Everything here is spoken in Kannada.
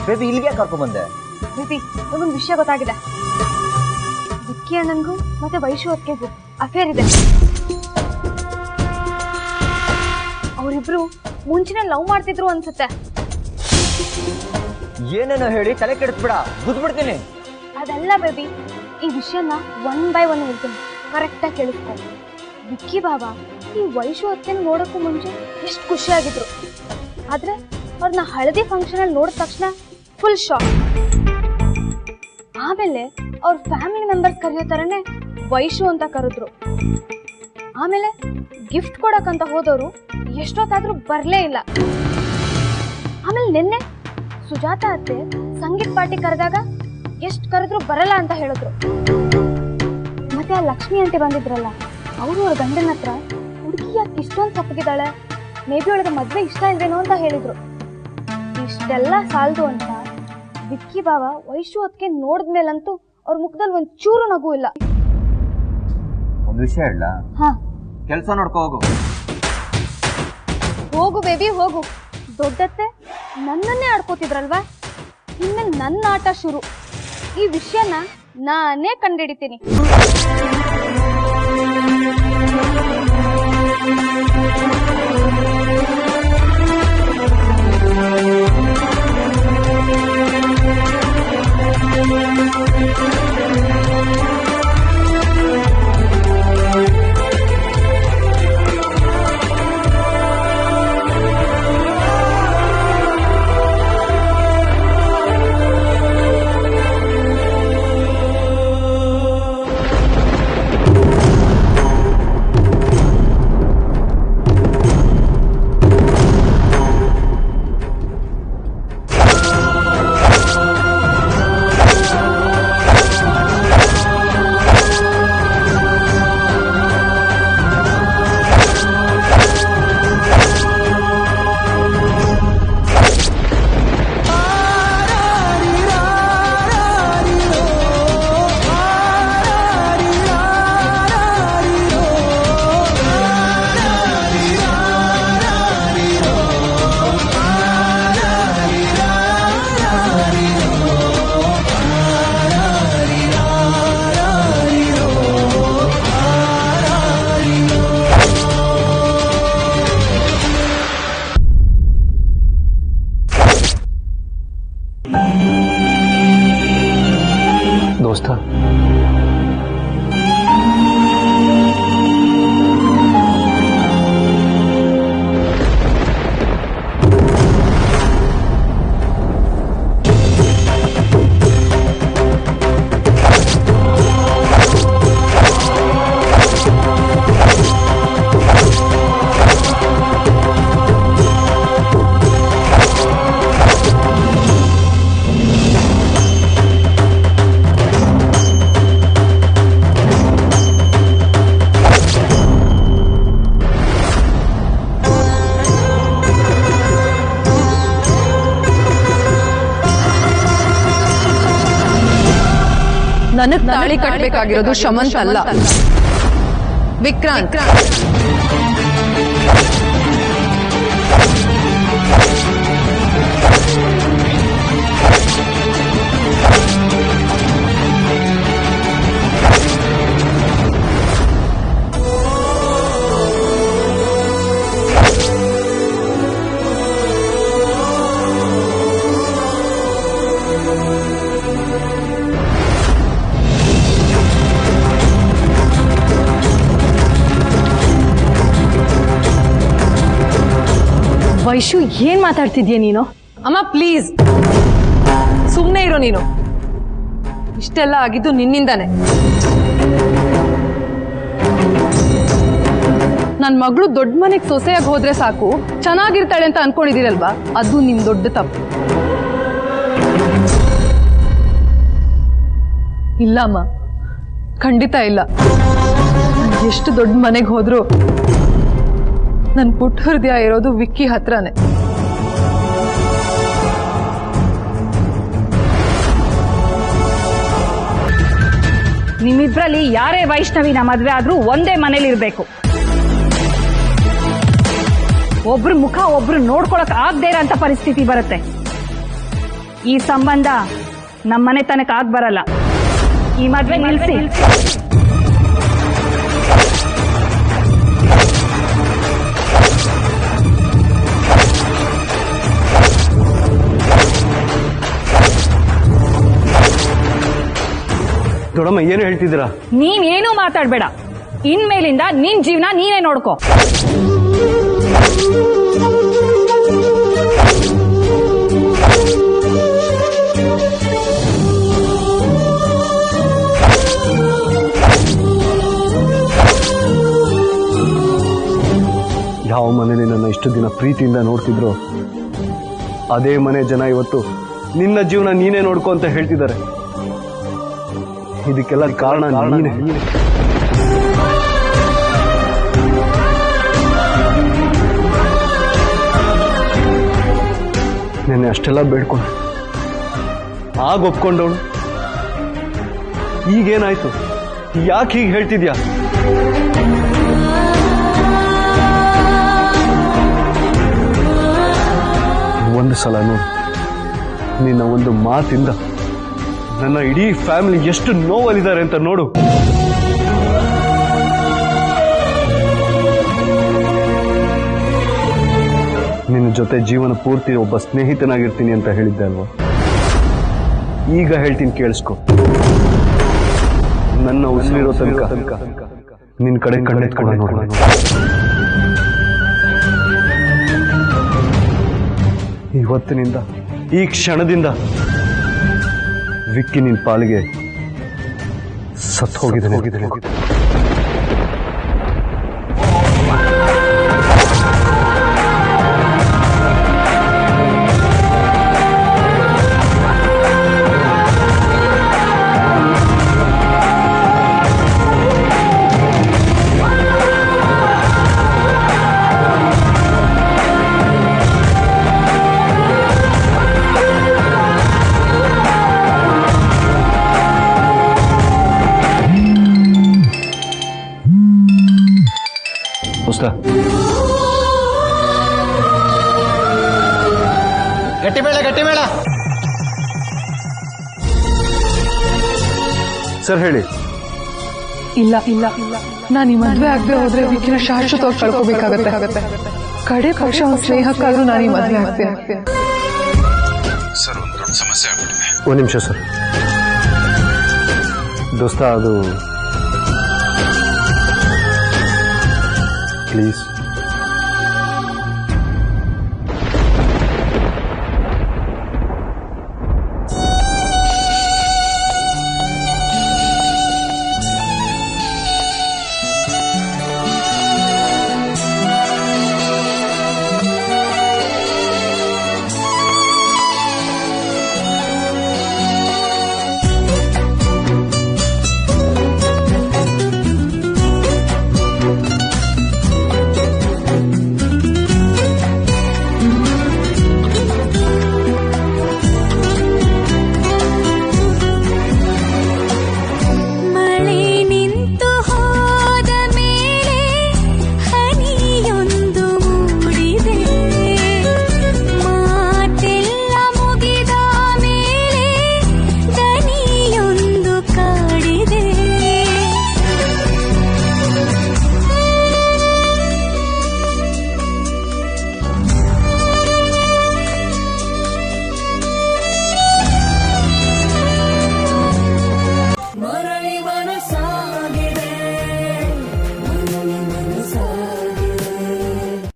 ಬೇಬಿ ಇಲ್ಲಿಗೆ ಕರ್ಕೊಂಡ್ ಬಂದೆ? ಬೇಬಿ ಒಂದು ವಿಷಯ ಗೊತ್ತಾಗಿದೆ. ವಿಕ್ಕಿ ಅಣ್ಣನ್ಗೂ ಮತ್ತೆ ವೈಶು ಅತ್ತಿಗೆಗೂ ಅಫೇರ್ ಇದೆ. ಅವರಿಬ್ರು ಮುಂಚೆನೆ ಲವ್ ಮಾಡ್ತಿದ್ರು ಅನ್ಸುತ್ತೆ. ಏನೇನೋ ಹೇಳಿ ತಲೆ ಕೆಡಿಸ್ಬಿಡ, ಗುದ್ಬಿಡ್ತೀನಿ. ಅದಲ್ಲ ಬೇಬಿ, ಈ ವಿಷಯನ 1 by 1 ಹೇಳ್ತೀನಿ, ಕರೆಕ್ಟಾಗಿ ಕೇಳಿಸ್ಕೊ. ವಿಕ್ಕಿ ಬಾಬಾ ಈ ವೈಶು ಅತ್ತಿಗೆನ ನೋಡೋಕ್ಕೂ ಮುಂಚೆ ಎಷ್ಟು ಖುಷಿಯಾಗಿದ್ರು. ಆದ್ರೆ ಅವ್ರನ್ನ ಹಳದಿ ಫಂಕ್ಷನ್ ಅಲ್ಲಿ ನೋಡಿದ ತಕ್ಷಣ ಫುಲ್ ಶಾಕ್. ಆಮೇಲೆ ಅವ್ರ ಫ್ಯಾಮಿಲಿ ಮೆಂಬರ್ಸ್ ಕರೆಯೋ ತರನೇ ವೈಶು ಅಂತ ಕರೆದ್ರು. ಆಮೇಲೆ ಗಿಫ್ಟ್ ಕೊಡಕ್ಕಂತ ಹೋದವರು ಎಷ್ಟೊತ್ತಾದ್ರೂ ಬರ್ಲೇ ಇಲ್ಲ. ಆಮೇಲೆ ನಿನ್ನೆ ಸುಜಾತ ಅತ್ತೆ ಸಂಗೀತ್ ಪಾರ್ಟಿ ಕರೆದಾಗ ಎಷ್ಟು ಕರೆದ್ರು ಬರಲ್ಲ ಅಂತ ಹೇಳಿದ್ರು. ಮತ್ತೆ ಆ ಲಕ್ಷ್ಮಿ ಆಂಟಿ ಬಂದಿದ್ರಲ್ಲ, ಅವರು ಅವ್ರ ಗಂಡನ ಹತ್ರ ಹುಡುಗಿ ಯಾಕೆ ಇಷ್ಟೊಂದು ತಪ್ಪಗಿದ್ದಾಳೆ, ಮೇ ಬಿ ಒಳಗೆ ಮದ್ವೆ ಇಷ್ಟ ಇಲ್ವೇನೋ ಅಂತ ಹೇಳಿದ್ರು. ಇಷ್ಟೆಲ್ಲ ಸಾಲದು ಅಂತ ವಿಕ್ಕಿ ಬಾಬಾ ವೈಶು ಅತ್ತಿಗೆ ನೋಡಿದ್ಮೇಲಂತೂ ಅವ್ರ ಮುಖದಲ್ಲಿ ಒಂದ್ ಚೂರು ನಗು ಇಲ್ಲ. ಒಂದು ವಿಷಯ ಹೇಳ, ಕೆಲಸ ನೋಡ್ಕೋ ಹೋಗು. ಹೋಗು ಬೇಬಿ ಹೋಗು. ದೊಡ್ಡತ್ತೆ ನನ್ನನ್ನೇ ಆಡ್ಕೋತಿದ್ರಲ್ವಾ, ಇನ್ಮೇಲೆ ನನ್ನ ಆಟ ಶುರು. ಈ ವಿಷಯನ ನಾನೇ ಕಂಡಿಡಿತೀನಿ. दोस्त ನನಗೆ ತಾಳಿ ಕಟ್ಟಬೇಕಾಗಿರೋದು ಶಮಂತ್ ಅಲ್ಲ, ವಿಕ್ರಾಂತ್. ವೈಶು ಏನ್ ಮಾತಾಡ್ತಿದ್ಯಾ ನೀನು? ಅಮ್ಮ ಪ್ಲೀಸ್ ಸುಮ್ಮನೆ ಇರೋ. ನೀನು ಇಷ್ಟೆಲ್ಲ ಆಗಿದ್ದು ನಿನ್ನಿಂದಾನೆ. ನನ್ ಮಗಳು ದೊಡ್ಡ ಮನೆಗೆ ಸೊಸೆಯಾಗಿ ಹೋದ್ರೆ ಸಾಕು, ಚೆನ್ನಾಗಿರ್ತಾಳೆ ಅಂತ ಅನ್ಕೊಂಡಿದ್ದೀರಲ್ವಾ, ಅದು ನಿಮ್ ದೊಡ್ಡ ತಪ್ಪು. ಇಲ್ಲಮ್ಮ, ಖಂಡಿತ ಇಲ್ಲ. ಎಷ್ಟು ದೊಡ್ಡ ಮನೆಗೆ ಹೋದ್ರು ನನ್ ಪುಟ್ಟ ಹೃದಯ ಇರೋದು ವಿಕ್ಕಿ ಹತ್ರನೇ. ನಿಮ್ಮಿಬ್ರಲ್ಲಿ ಯಾರೇ ವೈಷ್ಣವಿನ ಮದ್ವೆ ಆದ್ರೂ ಒಂದೇ ಮನೇಲಿ ಇರ್ಬೇಕು. ಒಬ್ರು ಮುಖ ಒಬ್ರು ನೋಡ್ಕೊಳಕ್ ಆಗದೇ ಇರೋಂತ ಪರಿಸ್ಥಿತಿ ಬರುತ್ತೆ. ಈ ಸಂಬಂಧ ನಮ್ಮನೆ ತನಕ ಆಗ್ ಬರಲ್ಲ. ಈ ಮದ್ವೆ ನಿಲ್ಸಿ. ದೊಡ್ಡಮ್ಮ ಏನು ಹೇಳ್ತಿದ್ದೀರಾ? ನೀನೇನು ಮಾತಾಡ್ಬೇಡ. ಇನ್ಮೇಲಿಂದ ನಿನ್ ಜೀವನ ನೀನೇ ನೋಡ್ಕೋ. ಯಾವ ಮನೇಲಿ ನನ್ನ ಇಷ್ಟು ದಿನ ಪ್ರೀತಿಯಿಂದ ನೋಡ್ತಿದ್ರು ಅದೇ ಮನೆ ಜನ ಇವತ್ತು ನಿನ್ನ ಜೀವನ ನೀನೇ ನೋಡ್ಕೊ ಅಂತ ಹೇಳ್ತಿದ್ದಾರೆ. ಇದಕ್ಕೆಲ್ಲ ಕಾರಣ ನೀನೇ. ನೆನ್ನೆ ಅಷ್ಟೆಲ್ಲ ಬೇಡ್ಕೊಂಡು ಆಗ ಒಪ್ಕೊಂಡವಳು ಈಗೇನಾಯ್ತು? ಯಾಕೆ ಹೀಗೆ ಹೇಳ್ತಿದ್ಯಾ? ಒಂದು ಸಲ ನೋಡು, ನಿನ್ನ ಒಂದು ಮಾತಿಂದ ನನ್ನ ಇಡೀ ಫ್ಯಾಮಿಲಿ ಎಷ್ಟು ನೋವಲ್ಲಿದ್ದಾರೆ ಅಂತ ನೋಡು. ನಿನ್ನ ಜೊತೆ ಜೀವನ ಪೂರ್ತಿ ಒಬ್ಬ ಸ್ನೇಹಿತನಾಗಿರ್ತೀನಿ ಅಂತ ಹೇಳಿದ್ದೆ ಅಲ್ವಾ? ಈಗ ಹೇಳ್ತೀನಿ, ಕೇಳಿಸ್ಕೊ. ನನ್ನ ಉಸಿರಿರೋ ತನಕ ನಿನ್ನ ಕಡೆ ಕಣ್ಣೆತ್ಕೊಂಡು ನೋಡೋಣ. ಇವತ್ತಿನಿಂದ, ಈ ಕ್ಷಣದಿಂದ ವಿಕ್ಕಿ ನಿನ್ನ ಪಾಲಿಗೆ ಸತ್ತು ಹೋಗಿದ್ದೇನೆ. ಗಟ್ಟಿ ಮೇಳ. ಸರ್ ಹೇಳಿ. ಇಲ್ಲ ನಾನು ಈ ಮದ್ವೆ ಆಗದೆ ಹೋದ್ರೆ ವಿಕಿನ ಶಾಶ್ವತವಾಗಿ ಕಳ್ಕೋಬೇಕಾಗತ್ತೆ. ಕಡೆ ಪಕ್ಷ ಒಂದು ಸ್ನೇಹಕ್ಕಾದ್ರೂ ನಾನು ಈ ಮದ್ವೆ ಆಗ್ತೇನೆ. ಸರ್, ಒಂದು ದೊಡ್ಡ ಸಮಸ್ಯೆ ಆಗ್ಬಿಟ್ಟಿದೆ. ಒಂದು ನಿಮಿಷ ಸರ್. ದೋಸ್ತ, ಅದು ಪ್ಲೀಸ್